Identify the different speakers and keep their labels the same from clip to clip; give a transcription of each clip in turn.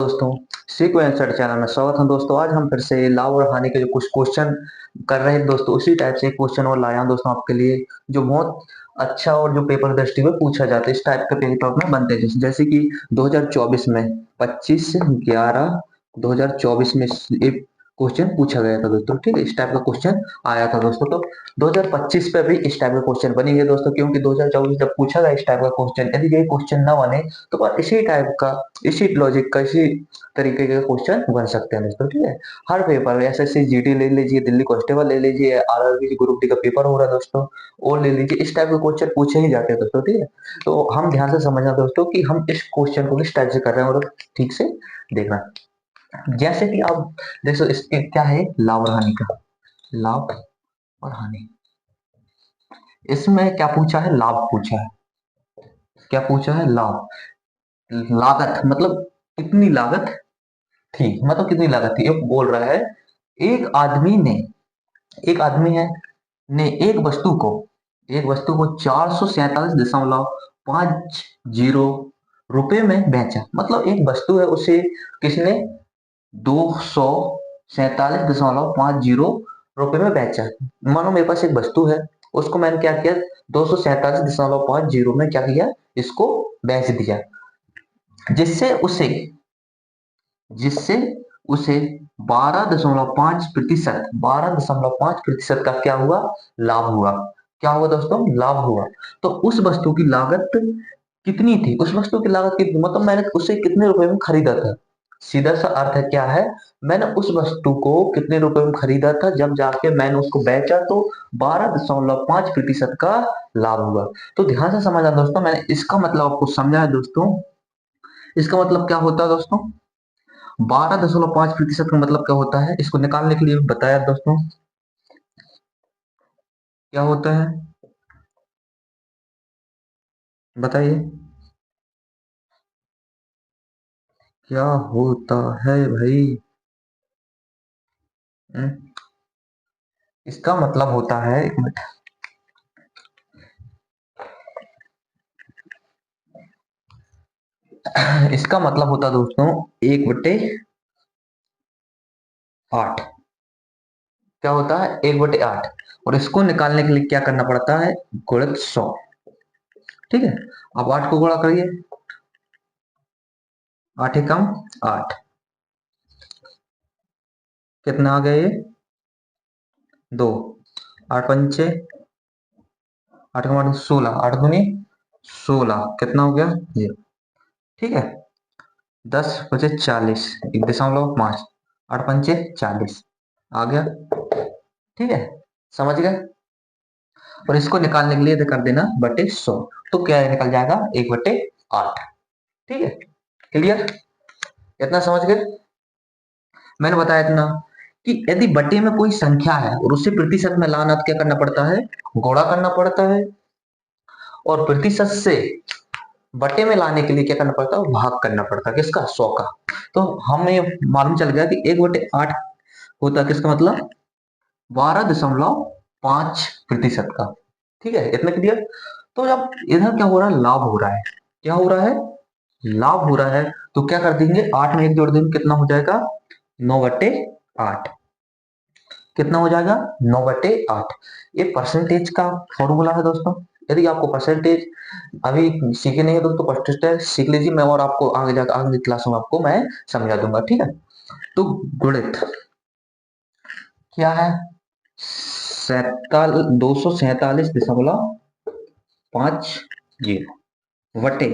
Speaker 1: दोस्तों, sequencer answer channel में स्वागत है। दोस्तों, आज हम फिर से लाभ और हानि के जो कुछ क्वेश्चन कर रहे हैं दोस्तों, उसी टाइप से एक क्वेश्चन और लाया हूं दोस्तों आपके लिए, जो बहुत अच्छा और जो पेपर दृष्टि में पूछा जाता है। इस टाइप के पेपर में बनते हैं जैसे कि 2024 में 25/11/2024 में एक क्वेश्चन पूछा गया था दोस्तों। ठीक है, इस टाइप का क्वेश्चन आया था दोस्तों। तो 2025 पे भी इस टाइप का क्वेश्चन बनेंगे दोस्तों, क्योंकि 2024 जब पूछा गया इस टाइप का क्वेश्चन, यदि ये क्वेश्चन ना बने तो पर इसी टाइप का, इसी लॉजिक का, इसी तरीके के क्वेश्चन बन सकते हैं दोस्तों। ठीक है, हर पेपर में एसएससी जीडी ले लीजिए, दिल्ली कांस्टेबल ले लीजिए, आरआरबी ग्रुप डी का पेपर हो रहा है दोस्तों, और ले लीजिए, इस टाइप के क्वेश्चन पूछे ही जाते हैं दोस्तों। ठीक है, तो हम ध्यान से समझना दोस्तों कि हम इस क्वेश्चन को किस टाइप से कर रहे हैं, और ठीक से देखना। जैसे कि आप देखो, इसके क्या है, लाभ और हानि का, लाभ और हानि। इसमें क्या पूछा है, लाभ पूछा है। क्या पूछा है, लाभ, लागत मतलब कितनी लागत थी, मतलब कितनी लागत थी। ये बोल रहा है, एक आदमी ने, एक आदमी है ने एक वस्तु को 447.50 में बेचा। मतलब एक वस्तु है, उसे किसने 247.50 रुपए में बेचा। मानो मेरे पास एक वस्तु है, उसको मैंने क्या किया, 247.50 में क्या किया, इसको बेच दिया, जिससे उसे जिससे उसे 12.5% का क्या हुआ, लाभ हुआ। क्या हुआ दोस्तों, लाभ हुआ। तो उस वस्तु की लागत कितनी थी, उस वस्तु की लागत कितनी, मतलब मैंने उसे कितने रुपए में खरीदा था। सीधा सा अर्थ है, क्या है, मैंने उस वस्तु को कितने रुपए में खरीदा था, जब जाके मैंने उसको बेचा तो 12.5% का लाभ हुआ। तो ध्यान से समझना दोस्तों, मैंने इसका मतलब आपको समझा है दोस्तों। इसका मतलब क्या होता है दोस्तों, 12.5% का मतलब क्या होता है, इसको निकालने के लिए बताया दोस्तों, क्या होता है, बताइए क्या होता है भाई। हम्म, इसका मतलब होता है, एक मिनट, इसका मतलब होता है दोस्तों 1/8। क्या होता है, 1/8। और इसको निकालने के लिए क्या करना पड़ता है, गुणित 100। ठीक है, अब 8 को गुणा करिए, 8 एकम 8, कितना आ गया ये, 2, 8 पंचे, 8 का 16, कितना हो गया ये। ठीक है, 10 बचे 40, 1.5, 8 पंचे 40 आ गया। ठीक है, समझ गए। और इसको निकालने के लिए कर देना बटे 100, तो क्या निकल जाएगा, 1/8। ठीक है, क्लियर, इतना समझ गए। मैंने बताया इतना कि यदि बटे में कोई संख्या है और उसे प्रतिशत में लाना, तो क्या करना पड़ता है, गुणा करना पड़ता है, और प्रतिशत से बटे में लाने के लिए क्या करना पड़ता है, भाग करना पड़ता है, किसका, 100 का। तो हमें मालूम चल गया कि 1/8 होता है, किसका मतलब 12.5% का। ठीक है, इतना क्लियर। तो जब इधर क्या हो रहा है, लाभ हो रहा है, क्या हो रहा है, लाभ हो रहा है, तो क्या कर देंगे, 8 में 1 जोड़ देंगे, कितना हो जाएगा, 9/8। कितना हो जाएगा, 9/8। ये परसेंटेज का फॉर्मूला है दोस्तों। यदि आपको परसेंटेज अभी सीखे नहीं है दोस्तों, परसेंटेज सीख लीजिए, मैं और आपको आगे जाकर आगे क्लास में आपको मैं समझा दूंगा। ठीक है, तो गुणित क्या है, 247.50 वटे,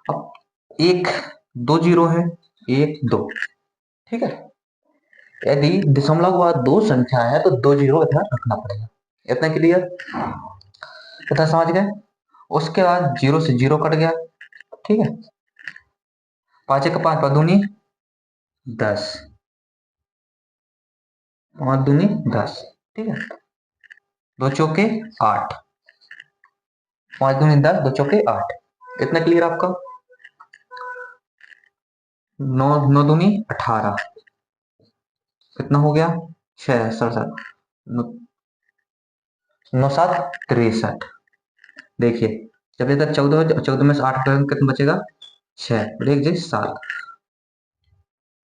Speaker 1: अब एक, दो जीरो है, 1 2। ठीक है, यदि दशमलव के बाद दो संख्या है तो दो जीरो इधर रखना पड़ेगा। इतना क्लियर, इतना समझ गए। उसके बाद जीरो से जीरो कट गया। ठीक है, 5 1 5, 5 दूनी 10, 5 दूनी 10। ठीक है, 2 चौके 8, 5 दूनी 10, 2 चौके 8। इतना क्लियर आपका। 9 9 दूनी 18, कितना हो गया, 6 7 7, 9 7 63। देखिए, जब इधर 14 है, 14 में से 8 हटाएंगे कितना बचेगा, 6 और 1 7।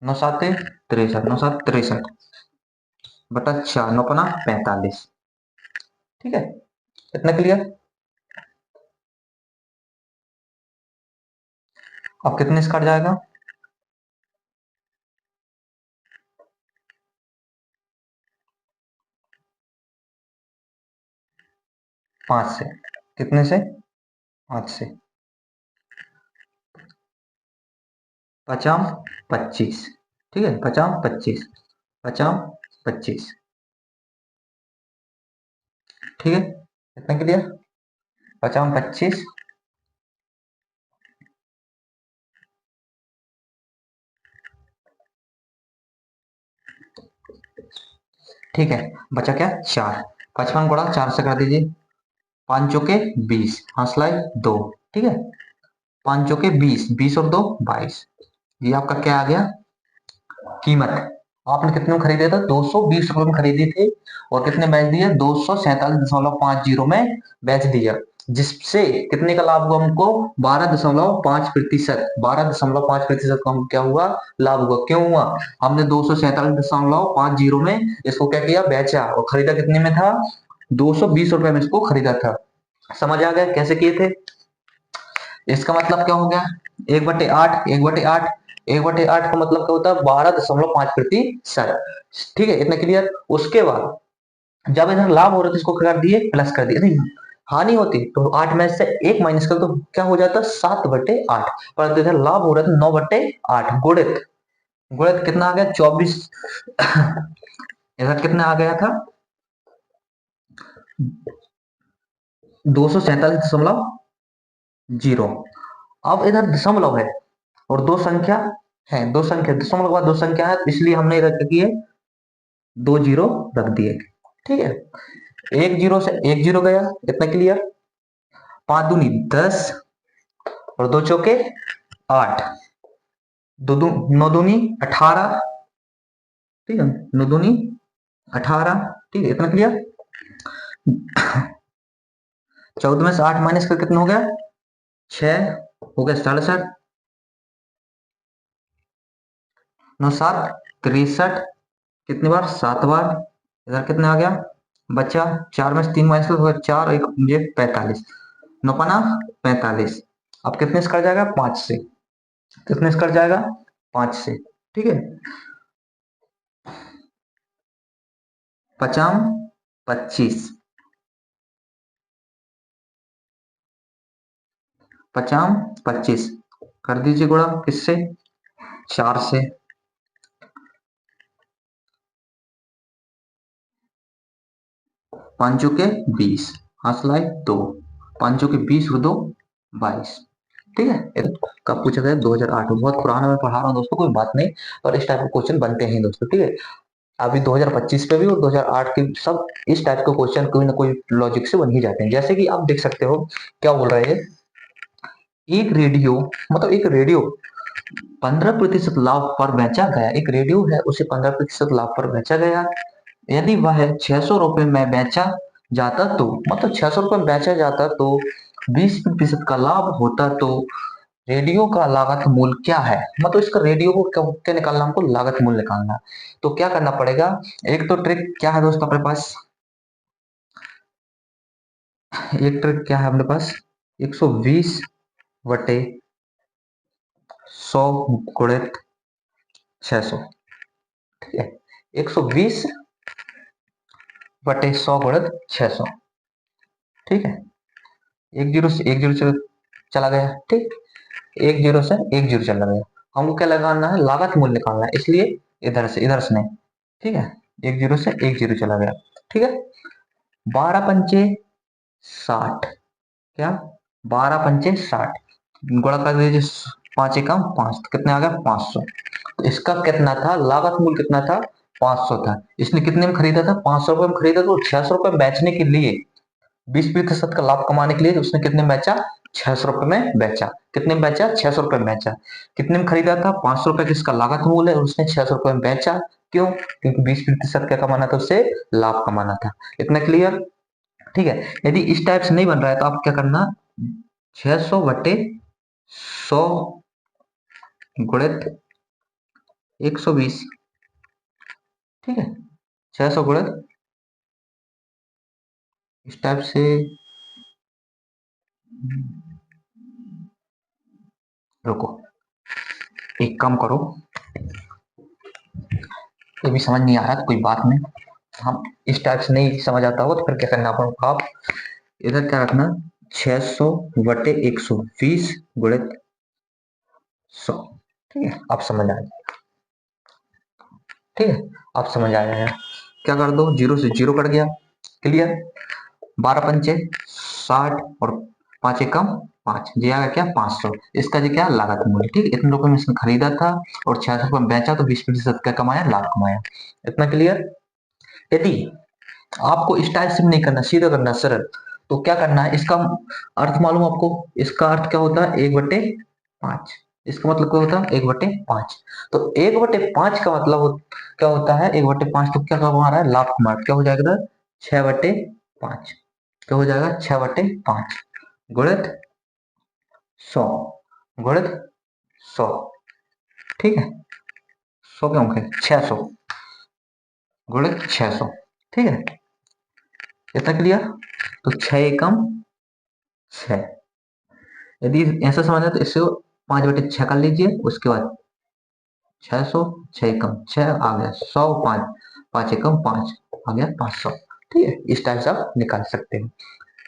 Speaker 1: 9 7 63, 9 7 63 बटा 4, 9 पना 45। ठीक है, इतना क्लियर। अब कितने से कट जाएगा? 5 से। कितने से? 5 से। पचाम 25। ठीक है, पचाम 25, पचाम 25। ठीक है, इतना क्लियर। पचाम 25। ठीक है, बचा क्या? 4। 55 गुणा 4 से कर दीजिए। 5 चौके 20, हंसलाई 2। ठीक है, 5 चौके 20, 20 और 2 22। ये आपका क्या आ गया? कीमत। आपने कितने में खरीदे थे? 220 रुपए में खरीदी थी, और कितने बेच दिए? 247.50 में बेच दिया, जिससे कितने का लाभ हुआ हमको? 12.5%। 12.5% का हम क्या हुआ? लाभ हुआ। क्यों हुआ? हमने 247.50 में इसको क्या किया? बेचा, और खरीदा कितने में था? 220 रुपए में इसको खरीदा था। समझ आ गया कैसे किए थे? इसका मतलब क्या हो गया? 1/8, 1/8, 1/8 का मतलब क्या होता है? 12.5%। ठीक है, इतना क्लियर। उसके बाद जब इधर लाभ हो रहा था, इसको क्या कर दिए? प्लस कर दिए। नहीं, हानि होती तो 8 में से 1 माइनस कर, तो क्या हो जाता? 7/8। पर इधर लाभ हो रहा था 9/8। गुणित, गुणित कितना आ गया? 24। इधर कितना आ गया था? 247.0। अब इधर दशमलव है और दो संख्या है, दो संख्या, दशमलव के बाद दो संख्या है, इसलिए हमने इधर क्या किए? 2 जीरो रख दिए। ठीक है, एक जीरो से एक जीरो गया, इतना क्लियर। 5 दूनी 10, और 2 चौके 8, दो दू 9 दूनी 18। ठीक है, 9 दूनी 18। ठीक है, इतना क्लियर। 14 में से 8 माइनस कर कितना हो गया? 6 हो गया 67। 9 7 63। कितनी बार? 7 बार। इधर कितना आ गया? बच्चा 4 में से 3 माइनस कर, 4 एक ये 45, 9 पना 45। अब कितने से कट जाएगा? 5 से। कितने से कट जाएगा? 5 से। ठीक है, पचाम 25, पचाम 25 कर दीजिए गुणा किससे? 4 से। पांचों के 20, हंसलाई 2। पांचों के 20 और 2 22। ठीक है, कब पूछा गया? 2008 में। बहुत पुराना मैं पढ़ा रहा हूँ दोस्तों, कोई बात नहीं। और इस टाइप के क्वेश्चन बनते हैं दोस्तों। ठीक है, अभी 2025 पे भी और 2008 के सब इस टाइप के क्वेश्चन कोई ना कोई लॉजिक से बन ही जाते हैं। जैसे कि आप देख सकते हो, क्या बोल रहे हैं? एक रेडियो, मतलब एक रेडियो 15% लाभ पर बेचा गया। एक रेडियो है, उसे 15% लाभ पर बेचा गया। यदि वह 600 रुपए में बेचा जाता तो, मतलब 600 रुपए में बेचा जाता तो 20% का लाभ होता, तो रेडियो का लागत मूल्य क्या है? मतलब इसका रेडियो को क्या निकालना? हमको लागत मूल्य निकालना। तो क्या करना पड़ेगा? एक तो ट्रिक क्या है दोस्तों अपने पास? एक ट्रिक क्या है अपने पास? 120 बटे 100 गुणित 600। ठीक है, 120 बटे 100 गुणित 600। ठीक है, एक जीरो से एक जीरो चला गया। ठीक, एक जीरो से एक जीरो चला गया। हमको क्या लगाना है? लागत मूल्य निकालना है, इसलिए इधर से नहीं। ठीक है, एक जीरो से एक जीरो चला गया। ठीक है, 12 पंचे 60। क्या? 12 पंचे 60 गुणा कर दीजिए। 5 एकम 5, तो कितने आ गया? 500। तो इसका कितना था? लागत मूल्य कितना था? 500 था। इसने कितने में खरीदा था? 500 रुपए में खरीदा, तो 600 रुपए बेचने के लिए, 20% का लाभ कमाने के लिए उसने कितने में बेचा? 600 रुपए में बेचा। कितने में बेचा? 600 रुपए में बेचा। कितने में खरीदा था? 500 रुपए की इसका लागत मूल्य है, और उसने 600 रुपए में बेचा। क्यों? क्योंकि 20% क्या कमाना था? उससे लाभ कमाना था। इतना क्लियर। ठीक है, यदि इस टाइप से नहीं बन रहा है तो आप क्या करना? 600 बटे 100 गुणित 120, ठीक है। 600 गुणित इस टाइप से, रुको एक काम करो, ये भी समझ नहीं आ रहा तो कोई बात नहीं, हम इस टाइप से नहीं समझ आता होगा तो फिर क्या करना आप इधर क्या रखना, 600 बटे 120 गुणित 100, ठीक है। अब समझ आ गया, ठीक है, अब समझ आया है। क्या कर दो, जीरो से जीरो कट गया, क्लियर। 12 पंचे 60 और 5 एकम 5, ये आया क्या 500, इसका जो क्या लागत मूल्य, ठीक है। इतने रुपए में इसने खरीदा था और 600 में बेचा तो 20% क्या कमाया, लाभ कमाया। इतना क्लियर। यदि आपको इस टाइप से नहीं करना, सीधा करना सरल, तो क्या करना है, इसका अर्थ मालूम आपको, इसका अर्थ क्या होता है, 1/5, इसका मतलब क्या होता है 1/5। तो 1/5 का मतलब क्या होता है, 1/5 तो क्या कमा रहा है, लाभ कमा, क्या हो जाएगा 6/5, क्या हो जाएगा 6/5 गुणित 100, गुणित 100, ठीक है। 100 क्यों है, 600 गुणित 600, ठीक है। इतना क्लियर। तो 6 एकम 6, यदि ऐसा समझना है तो इससे 5/6 कर लीजिए, उसके बाद 600, 6 एकम 6 आ गया 100, 5 एकम 5 आ गया 500, ठीक है। इस टाइप से आप निकाल सकते हैं।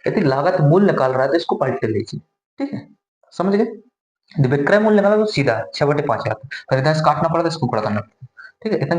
Speaker 1: यदि लागत मूल्य निकाल रहा है तो इसको पलट लीजिए, ठीक है, समझ गए। यदि विक्रय मूल्य निकाला तो सीधा 6/5 आता है, खरीदार से काटना पड़ा तो इसको गुणा करना, ठीक है। इतना